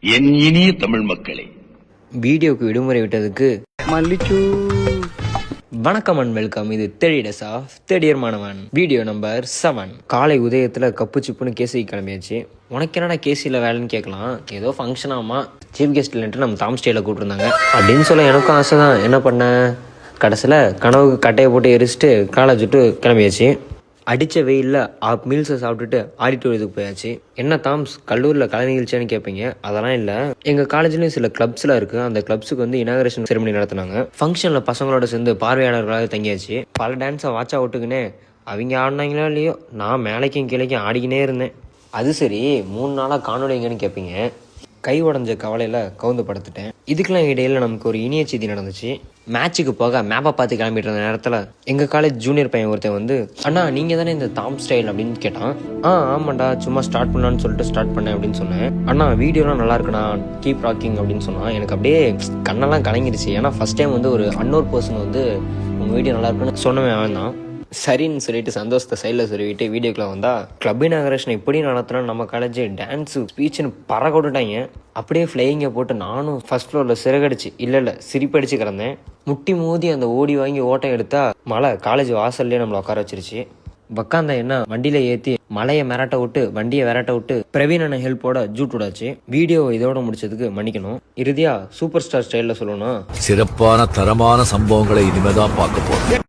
என் இனிய தமிழ் மக்களே, வீடியோக்கு விடுமுறை விட்டதுக்கு மல்லிச்சூ. வணக்கம் அண்ட் வெல்கம். இது தேர்ட் ஆஃப் தேர்ட் இயர் மாணவன். Video number 7. காலை உதயத்தில் கப்பு சிப்புன்னு கேசி கிளம்பியாச்சு. உனக்கு என்னடா கேசியில் வேலைன்னு கேட்கலாம். ஏதோ ஃபங்க்ஷன் ஆமா, சீஃப் கெஸ்ட் இல்லைன்ட்டு நம்ம தாம் ஸ்டேயில் கூப்பிட்டுருந்தாங்க அப்படின்னு சொல்ல எனக்கும் ஆசை தான். என்ன பண்ண, கடைசியில் கனவுக்கு கட்டையை போட்டு எரிச்சிட்டு காலேஜ் விட்டு கிளம்பியாச்சு. அடித்த வெயிலில் மீல்ஸை சாப்பிட்டுட்டு ஆடிட்டோரியத்துக்கு போயாச்சு. என்ன தாம்ஸ், கல்லூரியில் கலை நிகழ்ச்சியான்னு கேட்பீங்க. அதெல்லாம் இல்லை, எங்கள் காலேஜ்லேயும் சில கிளப்ஸ்லாம் இருக்குது. அந்த கிளப்ஸுக்கு வந்து இனாகரேஷன் செரிமனி நடத்தினாங்க. ஃபங்க்ஷனில் பசங்களோட சேர்ந்து பார்வையாளர்களாக தங்கியாச்சு. பல டான்ஸை வாட்சா விட்டுக்கினே அவங்க ஆடினாங்களோ இல்லையோ, நான் மேலைக்கும் கீழைக்கும் ஆடிக்கினே இருந்தேன். அது சரி, 3 நாளாக காணொலி எங்கன்னு கேட்பீங்க. கை உடஞ்ச கவலையில் கவுந்து படுத்துட்டேன். இதுக்கெல்லாம் இடையில் நமக்கு ஒரு இனிய செய்தி நடந்துச்சு. மேட்சுக்கு போக மேப்பை பார்த்து கிளம்பிட்டு இருந்த நேரத்தில் எங்கள் காலேஜ் ஜூனியர் பையன் ஒருத்தன் வந்து, அண்ணா நீங்கள் தானே இந்த தாம் ஸ்டைல் அப்படின்னு கேட்டான். ஆமாண்டா, சும்மா ஸ்டார்ட் பண்ணலான்னு சொல்லிட்டு ஸ்டார்ட் பண்ணேன் அப்படின்னு சொன்னேன். அண்ணா வீடியோலாம் நல்லா இருக்குண்ணா, கீப் ராக்கிங் அப்படின்னு சொன்னான். எனக்கு அப்படியே கண்ணெல்லாம் கலங்கிடுச்சு. ஏன்னா ஃபஸ்ட் டைம் வந்து ஒரு அன்னோர் பர்சன் வந்து உங்கள் வீடியோ நல்லா இருக்குன்னு சொன்னவன் அவன் தான். சரின்னு சொல்லிட்டு சந்தோஷத்தை சைடில் சொல்லிவிட்டு வீடியோக்குள்ள வந்தால் கிளப் இனாகரேஷன் எப்படி நடத்துனா நம்ம காலேஜ் டான்ஸு ஸ்பீச்சுன்னு பறக்க விட்டுட்டாங்க. அப்படியே ஃப்ளையிங்கை போட்டு நானும் ஃபர்ஸ்ட் ஃப்ளோரில் சிறகடிச்சு இல்லை சிரிப்படிச்சு கிடந்தேன். முட்டி மோதி அந்த ஓடி வாங்கி ஓட்டம் எடுத்தா மழை காலேஜ் வாசல்லே நம்மளை உட்கார வச்சிருச்சு. உக்காந்தா என்ன, வண்டியில் ஏற்றி மலையை மிரட்ட விட்டு வண்டியை விரட்ட விட்டு பிரவீன ஹெல்ப்போட ஜூட் விடாச்சு. வீடியோ இதோட முடிச்சதுக்கு மன்னிக்கணும். இறுதியா சூப்பர் ஸ்டார் ஸ்டைலில் சொல்லணும், சிறப்பான தரமான சம்பவங்களை இனிமேதான் பார்க்க போறோம்.